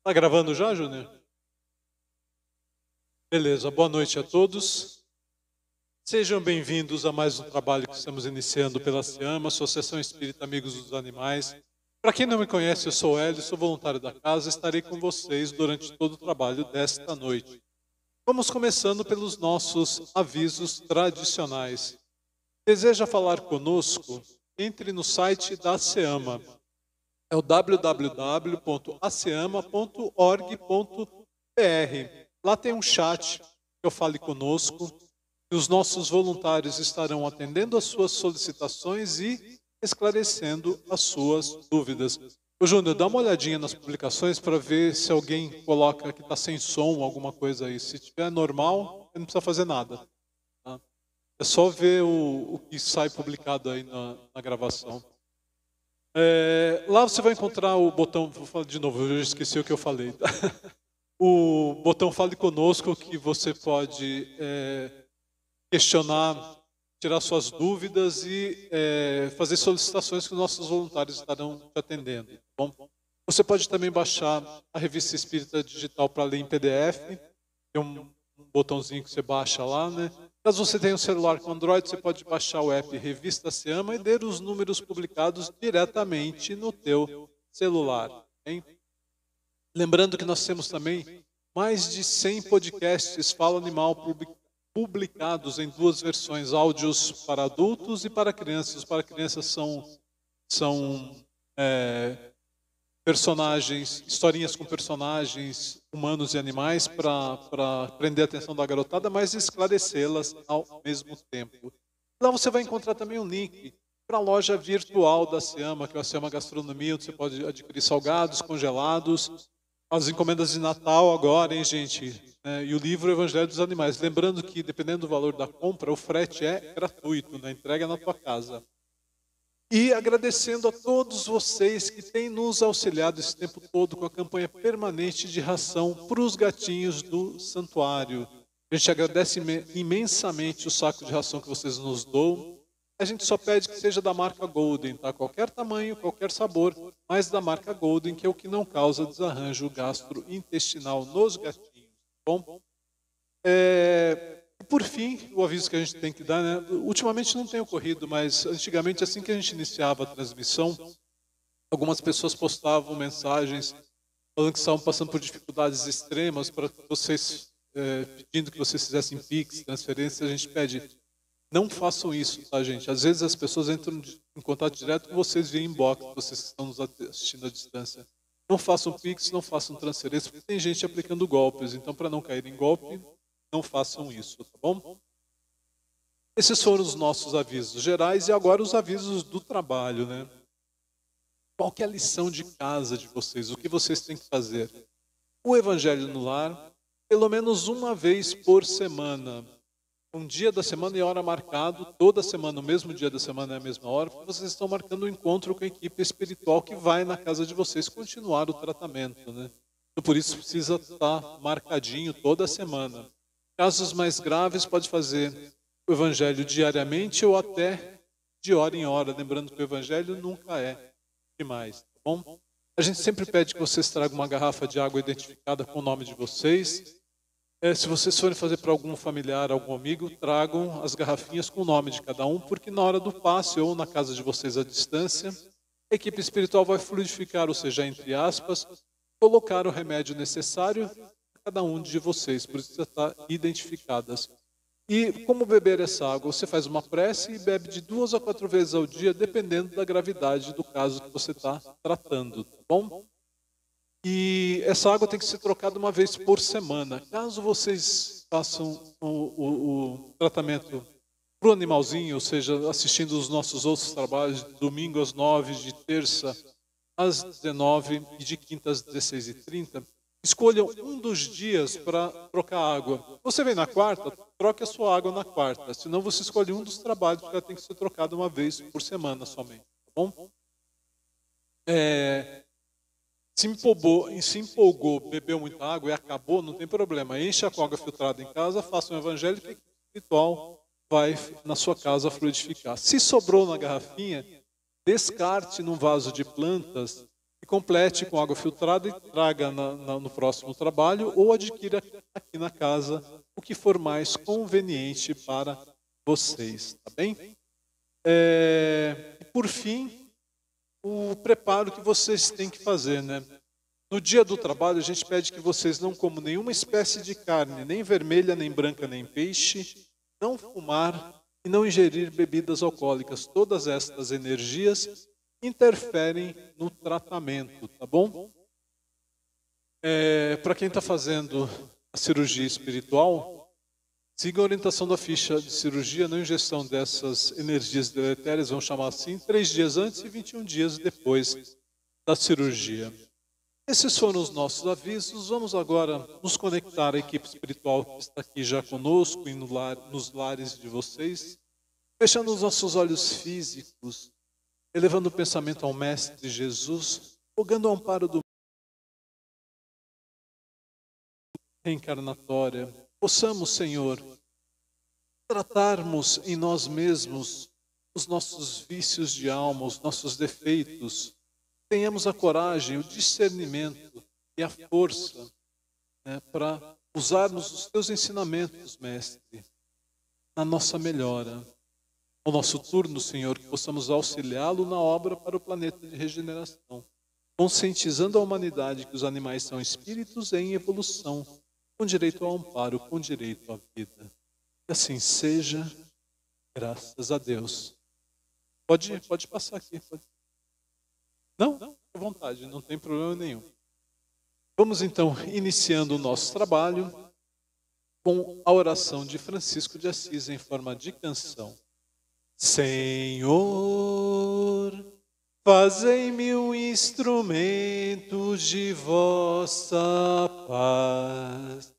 Tá gravando já, Júnior? Beleza, boa noite a todos. Sejam bem-vindos a mais um trabalho que estamos iniciando pela SEAMA, Associação Espírita Amigos dos Animais. Para quem não me conhece, eu sou Hélio, sou voluntário da casa, estarei com vocês durante todo o trabalho desta noite. Vamos começando pelos nossos avisos tradicionais. Deseja falar conosco? Entre no site da SEAMA. É o www.aceama.org.br. Lá tem um chat que eu fale conosco, e os nossos voluntários estarão atendendo às suas solicitações e esclarecendo as suas dúvidas. Ô Júnior, dá uma olhadinha nas publicações para ver se alguém coloca que está sem som, alguma coisa aí. Se tiver normal, não precisa fazer nada. Tá? É só ver o que sai publicado aí na gravação. Lá você vai encontrar o botão, vou falar de novo, eu já esqueci o que eu falei. O botão Fale Conosco, que você pode questionar, tirar suas dúvidas e fazer solicitações que os nossos voluntários estarão te atendendo. Tá bom? Você pode também baixar a Revista Espírita Digital para ler em PDF, tem um botãozinho que você baixa lá, né? Caso você tenha um celular com Android, você pode baixar o app Revista SEAMA e ler os números publicados diretamente no teu celular. Hein? Lembrando que nós temos também mais de 100 podcasts Fala Animal publicados em duas versões, áudios para adultos e para crianças. Os para crianças são personagens, historinhas com personagens humanos e animais para prender a atenção da garotada, mas esclarecê-las ao mesmo tempo. Lá você vai encontrar também um link para a loja virtual da SEAMA, que é a SEAMA Gastronomia, onde você pode adquirir salgados, congelados, as encomendas de Natal agora, hein, gente? E o livro Evangelho dos Animais. Lembrando que, dependendo do valor da compra, o frete é gratuito, né? Entrega na tua casa. E agradecendo a todos vocês que têm nos auxiliado esse tempo todo com a campanha permanente de ração para os gatinhos do santuário. A gente agradece imensamente o saco de ração que vocês nos dão. A gente só pede que seja da marca Golden, tá? Qualquer tamanho, qualquer sabor, mas da marca Golden, que é o que não causa desarranjo gastrointestinal nos gatinhos. Bom? Por fim, o aviso que a gente tem que dar, né? Ultimamente não tem ocorrido, mas antigamente, assim que a gente iniciava a transmissão, algumas pessoas postavam mensagens falando que estavam passando por dificuldades extremas para vocês, pedindo que vocês fizessem Pix, transferência. A gente pede, não façam isso, tá, gente? Às vezes as pessoas entram em contato direto com vocês via inbox, vocês que estão nos assistindo à distância. Não façam Pix, não façam transferência, porque tem gente aplicando golpes. Então, para não cair em golpe, não façam isso, tá bom? Esses foram os nossos avisos gerais e agora os avisos do trabalho, né? Qual que é a lição de casa de vocês? O que vocês têm que fazer? O Evangelho no Lar, pelo menos uma vez por semana. Um dia da semana e hora marcado, toda semana, o mesmo dia da semana é a mesma hora, porque vocês estão marcando um encontro com a equipe espiritual que vai na casa de vocês continuar o tratamento, né? Então, por isso precisa estar marcadinho toda semana. Casos mais graves, pode fazer o Evangelho diariamente ou até de hora em hora. Lembrando que o Evangelho nunca é demais, tá bom? A gente sempre pede que vocês tragam uma garrafa de água identificada com o nome de vocês. Se vocês forem fazer para algum familiar, algum amigo, tragam as garrafinhas com o nome de cada um, porque na hora do passe ou na casa de vocês à distância, a equipe espiritual vai fluidificar, ou seja, entre aspas, colocar o remédio necessário cada um de vocês, por isso já está identificadas. E como beber essa água? Você faz uma prece e bebe de 2 a 4 vezes ao dia, dependendo da gravidade do caso que você está tratando, tá bom? E essa água tem que ser trocada uma vez por semana. Caso vocês façam o tratamento para o animalzinho, ou seja, assistindo os nossos outros trabalhos, de domingo às 9, de terça às 19 e de quinta às 16h30, escolham um dos dias para trocar água. Você vem na quarta, troque a sua água na quarta. Senão você escolhe um dos trabalhos que já tem que ser trocado uma vez por semana somente. Tá bom? Se empolgou, bebeu muita água e acabou, não tem problema. Encha com água filtrada em casa, faça um evangelho que a equipe espiritual vai na sua casa fluidificar. Se sobrou na garrafinha, descarte num vaso de plantas E complete com água filtrada e traga no próximo trabalho ou adquira aqui na casa o que for mais conveniente para vocês, tá bem? E por fim, o preparo que vocês têm que fazer, né? No dia do trabalho, a gente pede que vocês não comam nenhuma espécie de carne, nem vermelha, nem branca, nem peixe, não fumar e não ingerir bebidas alcoólicas. Todas estas energias interferem no tratamento, tá bom? Para quem está fazendo a cirurgia espiritual, siga a orientação da ficha de cirurgia, não injeção dessas energias deletérias, vamos chamar assim, 3 dias antes e 21 dias depois da cirurgia. Esses foram os nossos avisos. Vamos agora nos conectar à equipe espiritual que está aqui já conosco e nos lares de vocês, fechando os nossos olhos físicos, elevando o pensamento ao Mestre Jesus, rogando o amparo do reencarnatória. Possamos, Senhor, tratarmos em nós mesmos os nossos vícios de alma, os nossos defeitos. Tenhamos a coragem, o discernimento e a força, né, para usarmos os teus ensinamentos, Mestre, na nossa melhora. Ao nosso turno, Senhor, que possamos auxiliá-lo na obra para o planeta de regeneração, conscientizando a humanidade que os animais são espíritos em evolução, com direito ao amparo, com direito à vida. Que assim seja, graças a Deus. Pode passar aqui. Não? Fique à vontade, não tem problema nenhum. Vamos então iniciando o nosso trabalho com a oração de Francisco de Assis em forma de canção. Senhor, fazei-me um instrumento de vossa paz.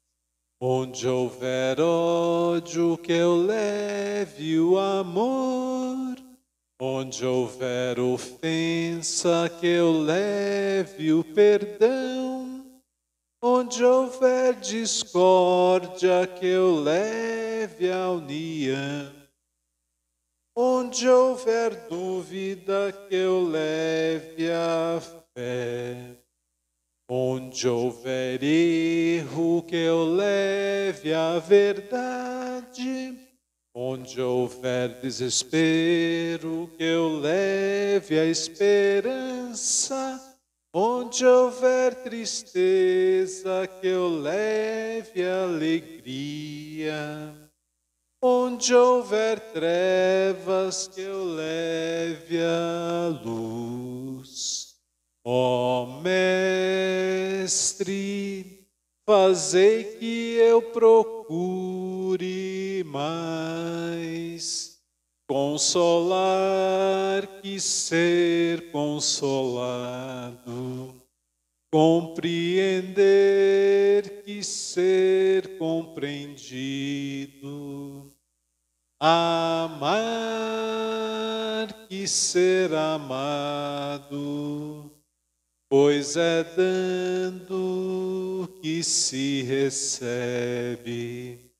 Onde houver ódio, que eu leve o amor. Onde houver ofensa, que eu leve o perdão. Onde houver discórdia, que eu leve a união. Onde houver dúvida, que eu leve a fé. Onde houver erro, que eu leve a verdade. Onde houver desespero, que eu leve a esperança. Onde houver tristeza, que eu leve a alegria. Onde houver trevas, que eu leve a luz. Ó Mestre, fazei que eu procure mais consolar que ser consolado, compreender que ser compreendido, amar que ser amado, pois é dando que se recebe,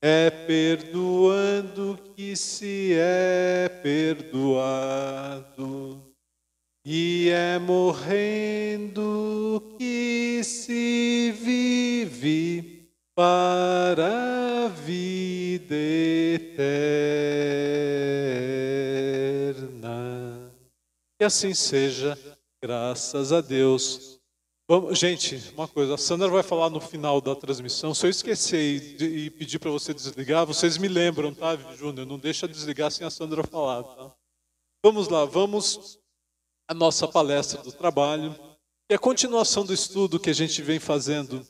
é perdoando que se é perdoado, e é morrendo que se vive para a vida eterna. Que assim seja, graças a Deus. Gente, uma coisa, a Sandra vai falar no final da transmissão. Se eu esquecer e pedir para você desligar, vocês me lembram, tá, Júnior? Não deixa desligar sem a Sandra falar, tá? Vamos lá, vamos à nossa palestra do trabalho, que é a continuação do estudo que a gente vem fazendo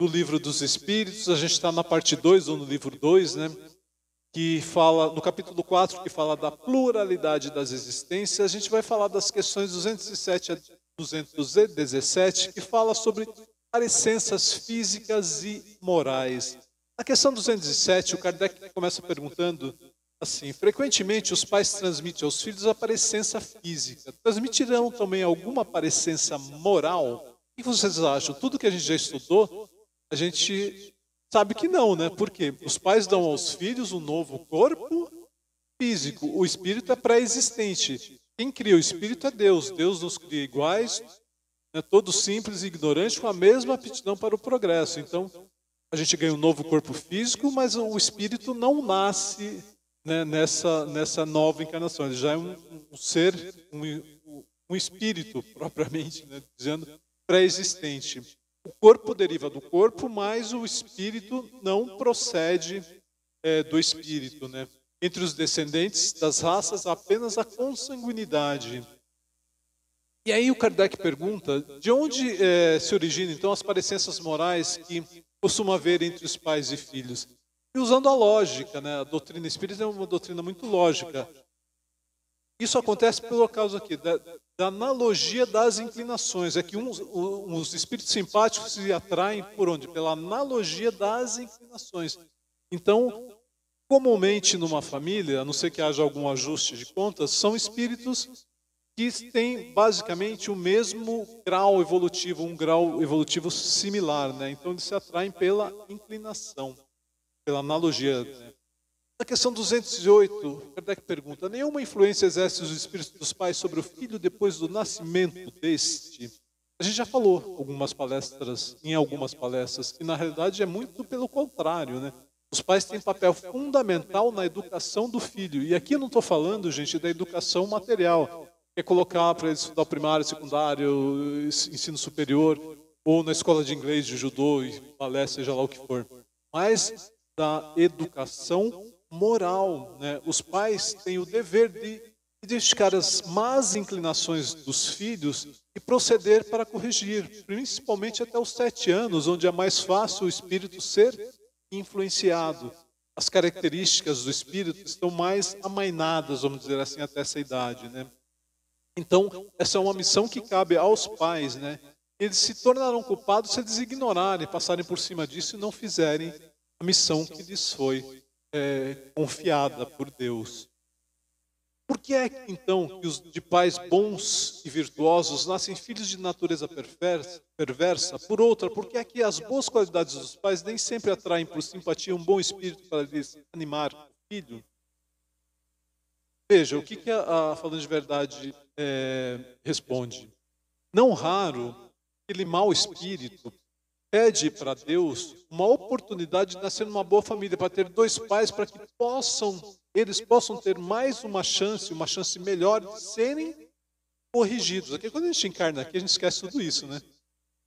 do Livro dos Espíritos. A gente está na parte 2, ou no livro 2, né? Que fala, no capítulo 4, que fala da pluralidade das existências. A gente vai falar das questões 207 a 217, que fala sobre parecenças físicas e morais. Na questão 207, o Kardec começa perguntando assim: frequentemente os pais transmitem aos filhos a parecença física. Transmitirão também alguma parecença moral? O que vocês acham? Tudo que a gente já estudou, a gente sabe que não, né? Porque os pais dão aos filhos um novo corpo físico. O espírito é pré-existente. Quem cria o espírito é Deus. Deus nos cria iguais, né, todos simples e ignorantes, com a mesma aptidão para o progresso. Então, a gente ganha um novo corpo físico, mas o espírito não nasce, né, nessa nova encarnação. Ele já é um ser, um espírito, propriamente, né, dizendo, pré-existente. O corpo deriva do corpo, mas o espírito não procede do espírito, né? Entre os descendentes das raças, apenas a consanguinidade. E aí o Kardec pergunta, de onde se originam, então, as parecenças morais que costuma haver entre os pais e filhos? E usando a lógica, né? A doutrina espírita é uma doutrina muito lógica. Isso acontece pela causa aqui, da analogia das inclinações. É que os espíritos simpáticos se atraem por onde? Pela analogia das inclinações. Então, comumente numa família, a não ser que haja algum ajuste de contas, são espíritos que têm basicamente o mesmo grau evolutivo, um grau evolutivo similar, né? Então eles se atraem pela inclinação, pela analogia, né? Na questão 208, Kardec pergunta, nenhuma influência exerce os espíritos dos pais sobre o filho depois do nascimento deste? A gente já falou em algumas palestras, que na realidade é muito pelo contrário, né? Os pais têm papel fundamental na educação do filho. E aqui eu não estou falando, gente, da educação material, que é colocar para ele estudar o primário, secundário, ensino superior, ou na escola de inglês, de judô, balé, seja lá o que for. Mas da educação moral, né? Os pais têm o dever de identificar as más inclinações dos filhos e proceder para corrigir, principalmente até os 7 anos, onde é mais fácil o espírito ser influenciado. As características do espírito estão mais amainadas, vamos dizer assim, até essa idade, né? Então, essa é uma missão que cabe aos pais, né? Eles se tornarão culpados se eles ignorarem, passarem por cima disso e não fizerem a missão que lhes foi confiada por Deus. Por que é, então, que os de pais bons e virtuosos nascem filhos de natureza perversa? Por outra, por que é que as boas qualidades dos pais nem sempre atraem por simpatia um bom espírito para lhes animar o filho? Veja, o que Falando de Verdade responde? Não raro, aquele mau espírito pede para Deus uma oportunidade de nascer numa boa família, para ter 2 pais, para que eles possam ter mais uma chance melhor de serem corrigidos. Aqui, quando a gente encarna aqui, a gente esquece tudo isso, né?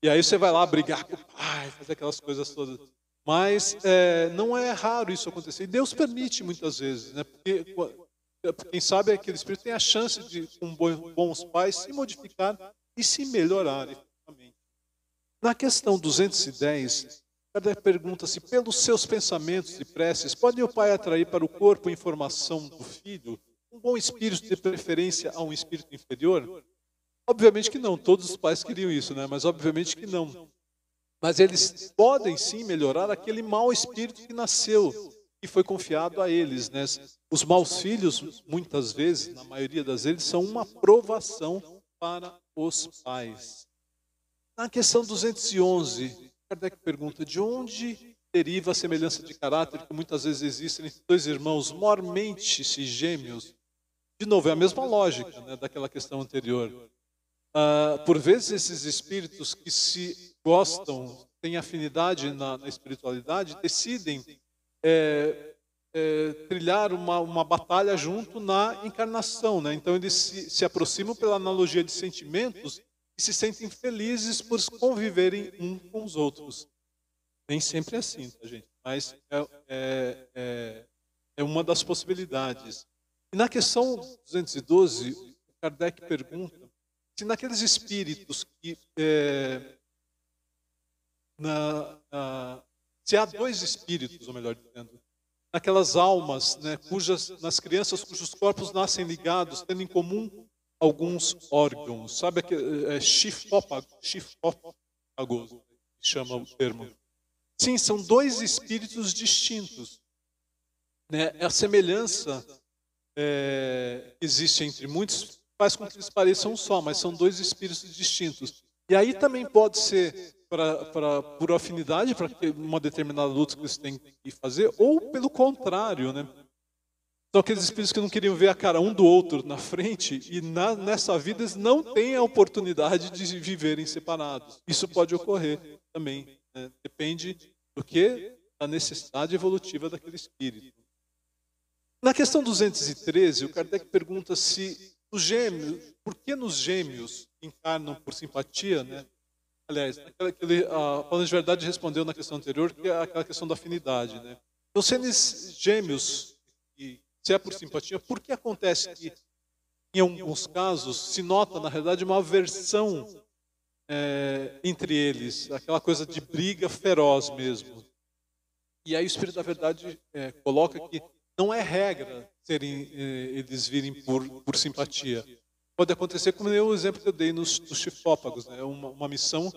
E aí você vai lá brigar com o pai, fazer aquelas coisas todas. Mas não é raro isso acontecer. E Deus permite muitas vezes, né? Porque quem sabe aquele espírito tem a chance de, com bons pais, se modificar e se melhorar. Na questão 210, Kardec pergunta se pelos seus pensamentos e preces pode o pai atrair para o corpo a informação do filho, um bom espírito de preferência a um espírito inferior? Obviamente que não, todos os pais queriam isso, né? Mas obviamente que não. Mas eles podem sim melhorar aquele mau espírito que nasceu, que foi confiado a eles, né? Os maus filhos, muitas vezes, na maioria das vezes, são uma provação para os pais. Na questão 211, Kardec pergunta, de onde deriva a semelhança de caráter que muitas vezes existe entre 2 irmãos mormente gêmeos? De novo, é a mesma lógica, né, daquela questão anterior. Por vezes esses espíritos que se gostam, têm afinidade na espiritualidade, decidem trilhar uma batalha junto na encarnação, né? Então eles se aproximam pela analogia de sentimentos e se sentem felizes por conviverem uns com os outros. Nem sempre é assim, tá, gente? Mas é uma das possibilidades. E na questão 212, Kardec pergunta se naqueles espíritos que... se há 2 espíritos, ou melhor dizendo, naquelas almas, né, nas crianças cujos corpos nascem ligados, tendo em comum alguns órgãos, sabe aquele chifópagos, chama o termo. Sim, são 2 espíritos distintos, né? A semelhança existe entre muitos, faz com que eles pareçam só, mas são 2 espíritos distintos. E aí também pode ser por afinidade, para uma determinada luta que eles têm que fazer, ou pelo contrário, né? São aqueles espíritos que não queriam ver a cara um do outro na frente e nessa vida eles não têm a oportunidade de viverem separados. Isso pode ocorrer também, né? Depende do que da necessidade evolutiva daquele espírito. Na questão 213, o Kardec pergunta se os gêmeos, por que nos gêmeos encarnam por simpatia, né? Aliás, a Palavra de Verdade respondeu na questão anterior, que é aquela questão da afinidade, né? Então, se eles gêmeos, se é por simpatia, por que acontece que, em alguns casos, se nota, na realidade, uma aversão entre eles, aquela coisa de briga feroz mesmo? E aí o Espírito da Verdade coloca que não é regra eles virem por simpatia. Pode acontecer, como o exemplo que eu dei nos chifópagos, né? Uma missão,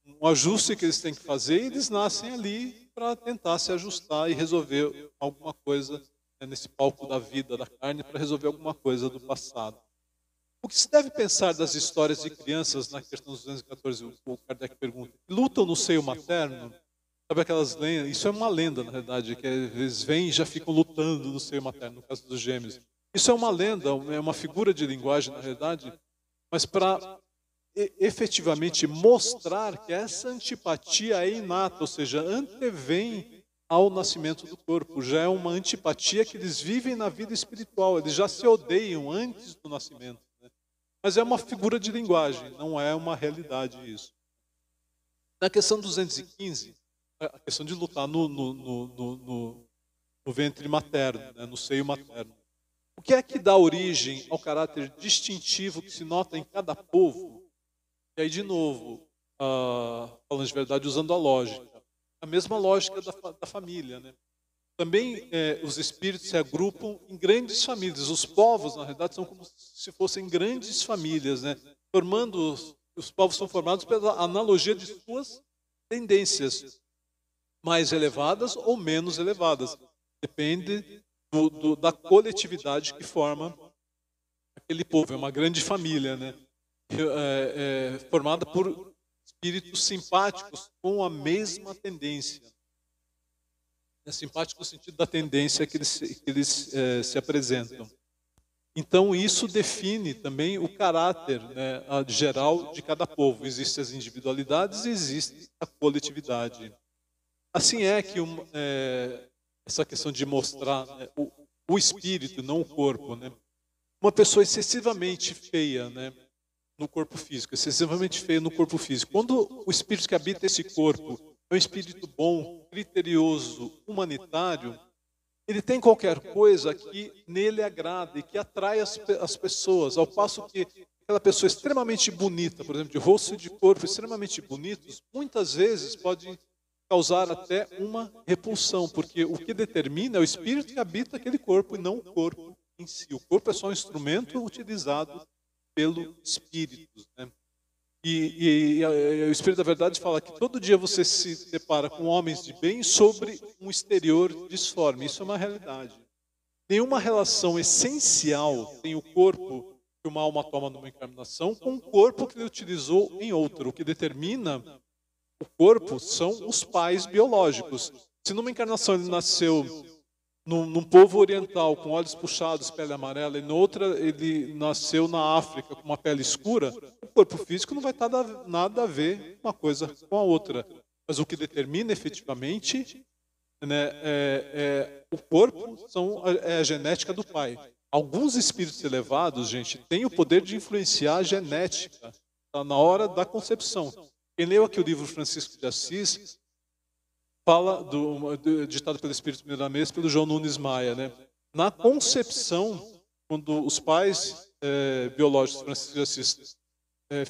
um ajuste que eles têm que fazer, e eles nascem ali para tentar se ajustar e resolver alguma coisa, né, nesse palco da vida, da carne, para resolver alguma coisa do passado. O que se deve pensar das histórias de crianças, na questão 214, o Kardec pergunta, lutam no seio materno? Sabe aquelas lendas? Isso é uma lenda, na verdade, que eles vêm e já ficam lutando no seio materno, no caso dos gêmeos. Isso é uma lenda, é uma figura de linguagem, na verdade, mas para efetivamente mostrar que essa antipatia é inata, ou seja, antevém ao nascimento do corpo. Já é uma antipatia que eles vivem na vida espiritual, eles já se odeiam antes do nascimento, né? Mas é uma figura de linguagem, não é uma realidade isso. Na questão 215, a questão de lutar no ventre materno, né, no seio materno. O que é que dá origem ao caráter distintivo que se nota em cada povo? E aí, de novo, falando de verdade, usando a lógica. A mesma lógica da família, né? Também os espíritos se agrupam em grandes famílias. Os povos, na realidade, são como se fossem grandes famílias, né? Os povos são formados pela analogia de suas tendências, mais elevadas ou menos elevadas. Depende da coletividade que forma aquele povo. É uma grande família, né? Formada por espíritos simpáticos com a mesma tendência. É simpático no sentido da tendência que eles se apresentam. Então, isso define também o caráter, né, geral de cada povo. Existem as individualidades e existe a coletividade. Assim é que essa questão de mostrar, né, o espírito, não o corpo, né? Uma pessoa excessivamente feia, né, no corpo físico, excessivamente feia no corpo físico. Quando o espírito que habita esse corpo é um espírito bom, criterioso, humanitário, ele tem qualquer coisa que nele agrada e que atrai as pessoas, ao passo que aquela pessoa extremamente bonita, por exemplo, de rosto e de corpo extremamente bonitos, muitas vezes pode causar até uma repulsão, porque o que determina é o espírito que habita aquele corpo e não o corpo em si. O corpo é só um instrumento utilizado pelo espírito, né? E o Espírito da Verdade fala que todo dia você se depara com homens de bem sobre um exterior disforme. Isso é uma realidade. Nenhuma relação essencial tem o corpo que uma alma toma numa encarnação com o corpo que ele utilizou em outra. O que determina o corpo são os pais biológicos. Se numa encarnação ele nasceu num povo oriental com olhos puxados, pele amarela, e noutra ele nasceu na África com uma pele escura, o corpo físico não vai ter nada a ver uma coisa com a outra. Mas o que determina efetivamente, né, o corpo é a genética do pai. Alguns espíritos elevados, gente, têm o poder de influenciar a genética, tá, na hora da concepção. Quem leu aqui o livro Francisco de Assis, fala ditado pelo Espírito Miramês, pelo João Nunes Maia, né? Na concepção, quando os pais biológicos de Francisco de Assis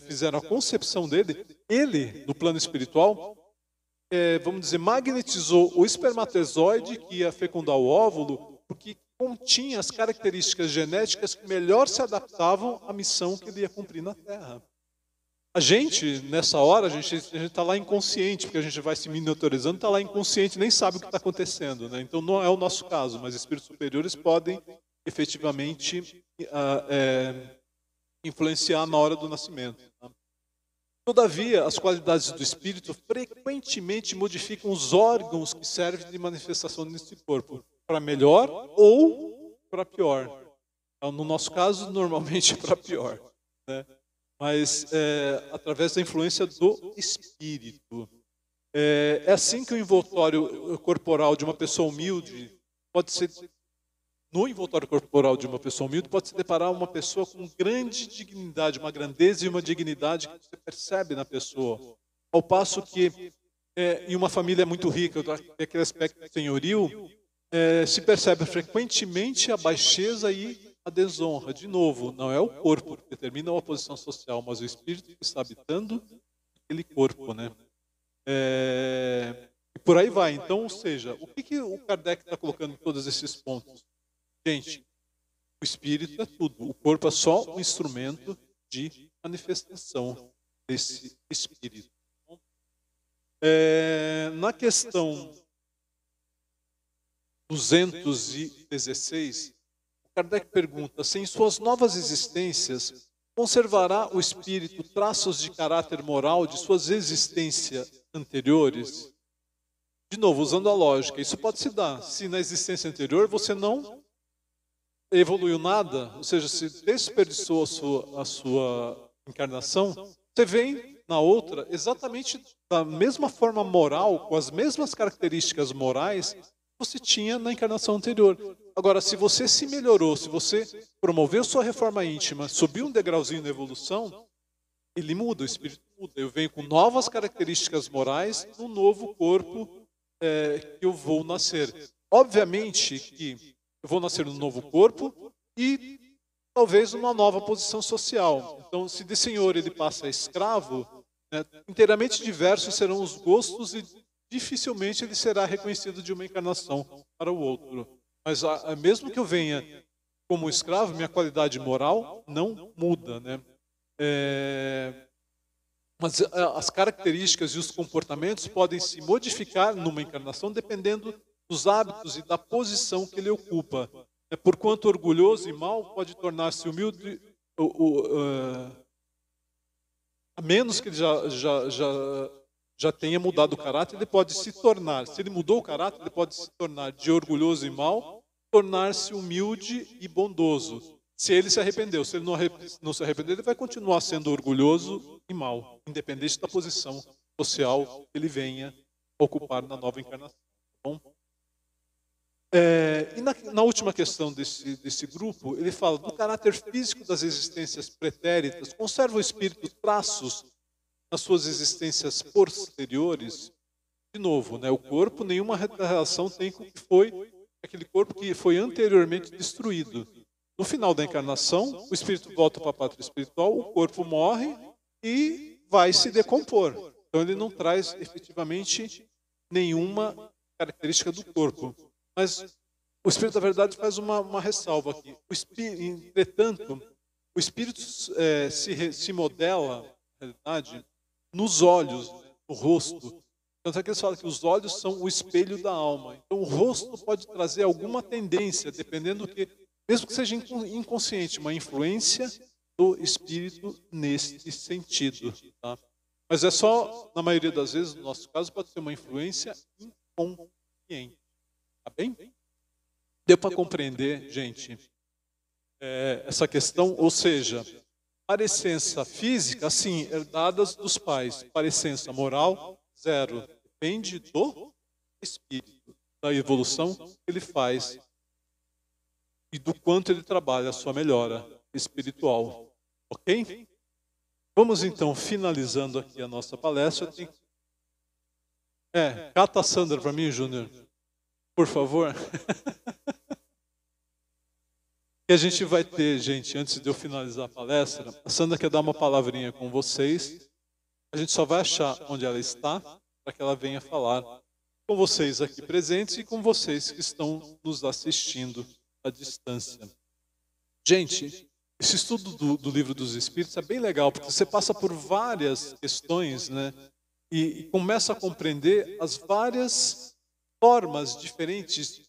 fizeram a concepção dele, ele, no plano espiritual, vamos dizer, magnetizou o espermatozoide que ia fecundar o óvulo, porque continha as características genéticas que melhor se adaptavam à missão que ele ia cumprir na Terra. A gente, nessa hora, a gente está lá inconsciente, porque a gente vai se miniaturizando, está lá inconsciente, nem sabe o que está acontecendo, né? Então não é o nosso caso, mas espíritos superiores podem efetivamente influenciar na hora do nascimento. Tá? Todavia, as qualidades do espírito frequentemente modificam os órgãos que servem de manifestação nesse corpo, para melhor ou para pior. Então, no nosso caso, normalmente para pior, né? Mas através da influência do espírito. É assim que o envoltório corporal de uma pessoa humilde pode ser, no envoltório corporal de uma pessoa humilde, pode se deparar uma pessoa com grande dignidade, uma grandeza e uma dignidade que você percebe na pessoa. Ao passo que em uma família muito rica, aquele aspecto senhoril, se percebe frequentemente a baixeza e a desonra. De novo, não é o corpo que determina a posição social, mas o espírito que está habitando aquele corpo, né? E por aí vai. Então, ou seja, o que o Kardec está colocando em todos esses pontos? Gente, o espírito é tudo. O corpo é só um instrumento de manifestação desse espírito. Na questão 216, Kardec pergunta se em suas novas existências conservará o espírito traços de caráter moral de suas existências anteriores? De novo, usando a lógica, isso pode se dar. Se na existência anterior você não evoluiu nada, ou seja, se desperdiçou a sua encarnação, você vem na outra exatamente da mesma forma moral, com as mesmas características morais que você tinha na encarnação anterior. Agora, se você se melhorou, se você promoveu sua reforma íntima, subiu um degrauzinho na evolução, ele muda, o espírito muda. Eu venho com novas características morais no novo corpo que eu vou nascer. Obviamente que eu vou nascer num novo corpo e talvez numa nova posição social. Então, se de senhor ele passa a escravo, né, inteiramente diversos serão os gostos e dificilmente ele será reconhecido de uma encarnação para o outro. Mas mesmo que eu venha como escravo, minha qualidade moral não muda, né? Mas as características e os comportamentos podem se modificar numa encarnação dependendo dos hábitos e da posição que ele ocupa. Porquanto orgulhoso e mau pode tornar-se humilde, a menos que ele já tenha mudado o caráter, ele pode se tornar, se ele mudou o caráter, ele pode se tornar de orgulhoso e mau, tornar-se humilde e bondoso. Se ele se arrependeu, se ele não se arrependeu, ele vai continuar sendo orgulhoso e mau, independente da posição social que ele venha ocupar na nova encarnação. Tá bom? E na última questão desse grupo, ele fala do caráter físico das existências pretéritas, conserva o espírito traços nas suas existências posteriores. De novo, né, o corpo, nenhuma relação tem com o que foi aquele corpo que foi anteriormente destruído. No final da encarnação, o espírito volta para a pátria espiritual, o corpo morre e vai se decompor. Então ele não traz efetivamente nenhuma característica do corpo. Mas o Espírito da Verdade faz uma ressalva aqui. Entretanto, o Espírito se modela, na realidade, nos olhos, no rosto. Tanto é que eles falam que os olhos são o espelho da alma. Então o rosto pode trazer alguma tendência, dependendo do que, mesmo que seja inconsciente, uma influência do Espírito nesse sentido. Tá? Mas é só, na maioria das vezes, no nosso caso, pode ser uma influência inconsciente. Tá bem? Deu para compreender, gente, essa questão? Ou seja, parecença física, sim, herdadas dos pais. Parecença moral, zero. Depende do espírito, da evolução que ele faz e do quanto ele trabalha a sua melhora espiritual. Ok? Vamos então, finalizando aqui a nossa palestra. Cata a Sandra para mim, Júnior. Por favor. E a gente vai ter, gente, antes de eu finalizar a palestra, a Sandra quer dar uma palavrinha com vocês. A gente só vai achar onde ela está para que ela venha falar com vocês aqui presentes e com vocês que estão nos assistindo à distância. Gente, esse estudo do Livro dos Espíritos é bem legal, porque você passa por várias questões, né? E começa a compreender as várias formas diferentes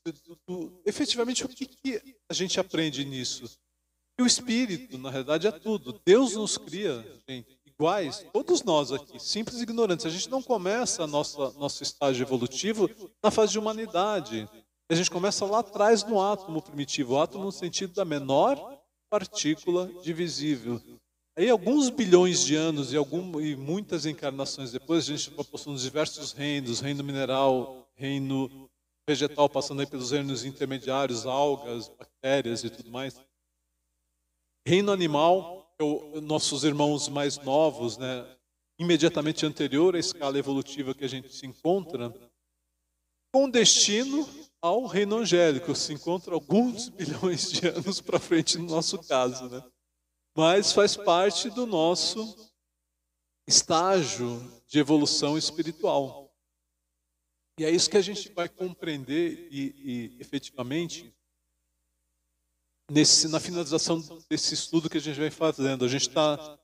efetivamente o que a gente aprende nisso. E o espírito, na realidade, é tudo. Deus nos cria, gente, iguais, todos nós aqui, simples e ignorantes. A gente não começa nosso estágio evolutivo na fase de humanidade. A gente começa lá atrás no átomo primitivo, o átomo no sentido da menor partícula divisível. Aí alguns bilhões de anos e muitas encarnações depois, a gente vai passando nos diversos reinos, reino mineral, reino vegetal, passando aí pelos reinos intermediários, algas, bactérias e tudo mais. Reino animal, nossos irmãos mais novos, né, imediatamente anterior à escala evolutiva que a gente se encontra, com destino ao reino angélico, se encontra alguns bilhões de anos para frente no nosso caso, né? Mas faz parte do nosso estágio de evolução espiritual. E é isso que a gente vai compreender e efetivamente na finalização desse estudo que a gente vem fazendo. A gente está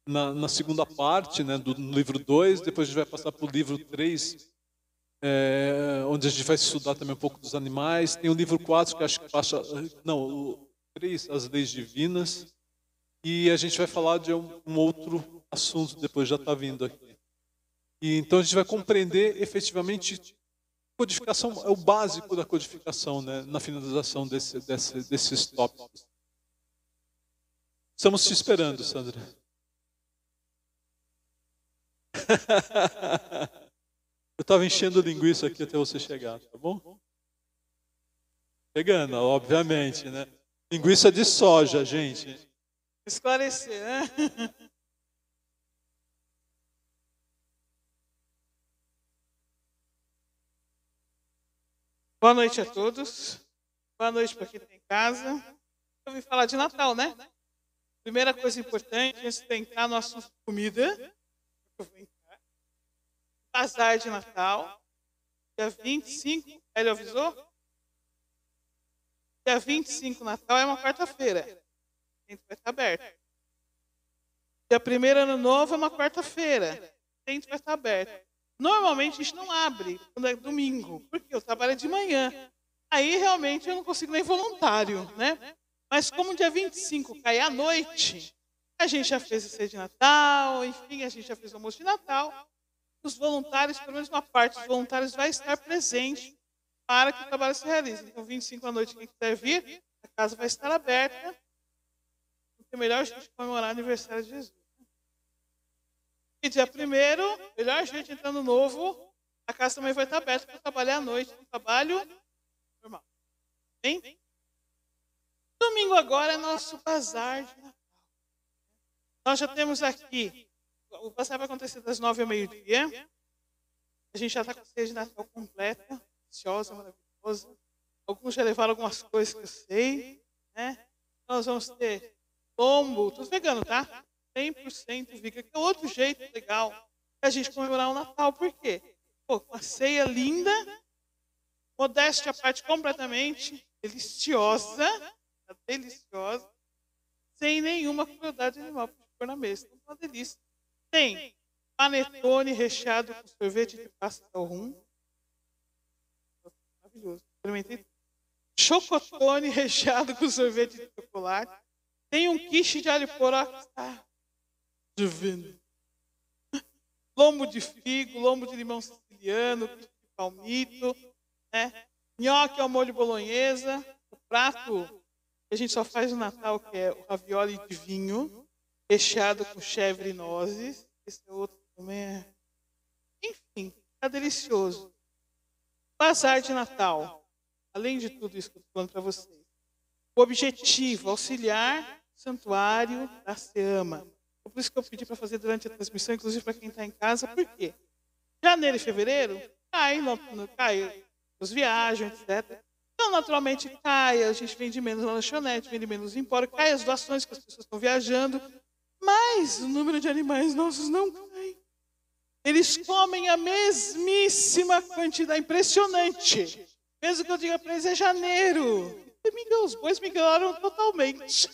na segunda parte, né, do livro 2, depois a gente vai passar para o livro 3, onde a gente vai estudar também um pouco dos animais. Tem o livro 4, que acho que passa... Não, o 3, as leis divinas. E a gente vai falar de um outro assunto, depois já está vindo aqui. E então a gente vai compreender efetivamente... Codificação é o básico da codificação, né, na finalização desses tópicos. Estamos te esperando, Sandra. Eu estava enchendo linguiça aqui até você chegar, tá bom? Chegando, obviamente, né? Linguiça de soja, gente. Esclarecer, né? Boa noite a todos. Boa noite para quem está em casa. Eu vim falar de Natal, né? Primeira coisa importante, antes de entrar no assunto de comida, bazar de Natal, dia 25, ele avisou? Dia 25, Natal é uma quarta-feira. A gente vai estar aberto. Dia 1º, Ano Novo, é uma quarta-feira. A gente vai estar aberto. Normalmente a gente não abre quando é domingo, porque eu trabalho de manhã. Aí realmente eu não consigo nem voluntário, né? Mas como dia 25 cai à noite, a gente já fez a ceia de Natal, enfim, a gente já fez o almoço de Natal. Os voluntários, pelo menos uma parte dos voluntários, vai estar presente para que o trabalho se realize. Então, 25 à noite, quem quiser vir, a casa vai estar aberta. É melhor a gente comemorar o aniversário de Jesus. E dia 1º, melhor gente entrando novo, a casa também vai estar aberta para trabalhar à noite, um trabalho normal. Bem? Domingo agora é nosso bazar de Natal. Nós já temos aqui, o bazar vai acontecer das 9 ao meio-dia. A gente já está com a ceia de Natal completa, deliciosa, maravilhosa. Alguns já levaram algumas coisas que eu sei, né? Nós vamos ter lombo, tudo vegano, tá? 100% vegan, que é outro jeito legal a gente comemorar o Natal. Por quê? Pô, uma ceia linda, modéstia à parte completamente, deliciosa, sem nenhuma crueldade animal para pôr na mesa. Então, uma delícia. Tem panetone recheado com sorvete de pasta ao rum. Maravilhoso. Experimentei. Chocotone recheado com sorvete de chocolate. Tem um quiche de alho poró. Divino. Lombo de figo, lombo de limão siciliano, quiche de palmito, né? Nhoque ao molho bolonhesa. O prato que a gente só faz no Natal, que é o ravioli de vinho, recheado com chèvre e nozes. Esse é outro também é... Enfim, tá delicioso. Bazar de Natal. Além de tudo isso que eu estou falando para vocês. O objetivo, auxiliar o santuário da Seama. Por isso que eu pedi para fazer durante a transmissão, inclusive para quem está em casa. Por quê? Janeiro e fevereiro, cai as viagens, etc. Então, naturalmente, cai, a gente vende menos na lanchonete, vende menos em empório, cai as doações que as pessoas estão viajando, mas o número de animais nossos não cai. Eles comem a mesmíssima quantidade, impressionante. Mesmo que eu diga para eles, é janeiro. Os bois me ignoram totalmente.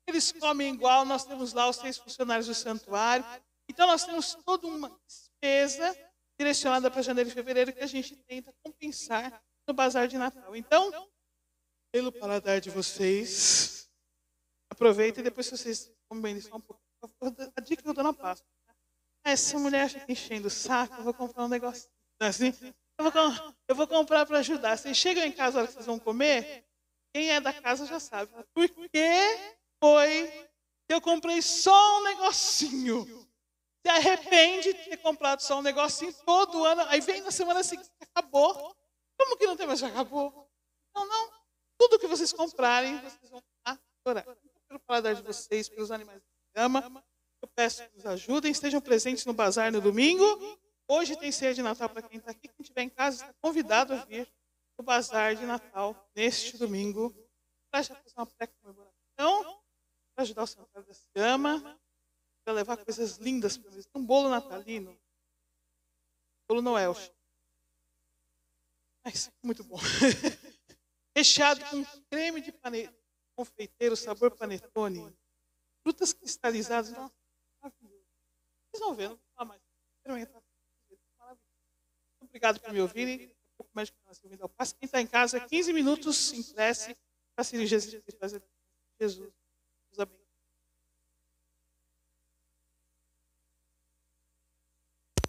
Eles comem igual, nós temos lá os 6 funcionários do santuário. Então, nós temos toda uma despesa direcionada para janeiro e fevereiro que a gente tenta compensar no bazar de Natal. Então, pelo paladar de vocês, aproveitem e depois, se vocês comem só um pouco, a dica que eu dou na Páscoa. Essa mulher acha que enchendo o saco, eu vou comprar um negócio assim. Eu vou comprar para ajudar. Vocês chegam em casa, a hora que vocês vão comer, quem é da casa já sabe. Por que foi que eu comprei só um negocinho? Se arrepende de ter comprado só um negocinho todo ano. Aí vem na semana seguinte, acabou. Como que não tem mais? Já acabou. Não. Tudo que vocês comprarem, vocês vão adorar. Pelo paladar de vocês, pelos animais que ama, eu peço que nos ajudem, estejam presentes no bazar no domingo. Hoje tem ceia de Natal para quem está aqui. Quem estiver em casa está convidado a vir no bazar de Natal neste domingo para já fazer uma pré-comemoração, para ajudar o Santuário da Siama, para levar coisas lindas para eles. Um bolo natalino. Bolo Noel. Mas muito bom. Recheado com creme de confeiteiro, sabor panetone. Frutas cristalizadas. Nossa, maravilhoso. Vocês vão ver, não vou falar mais. Experimentar. Obrigado por me ouvirem. Um pouco mais de ouvindo ao passo. Quem está em casa, 15 minutos em prece para a cirurgia de Jesus.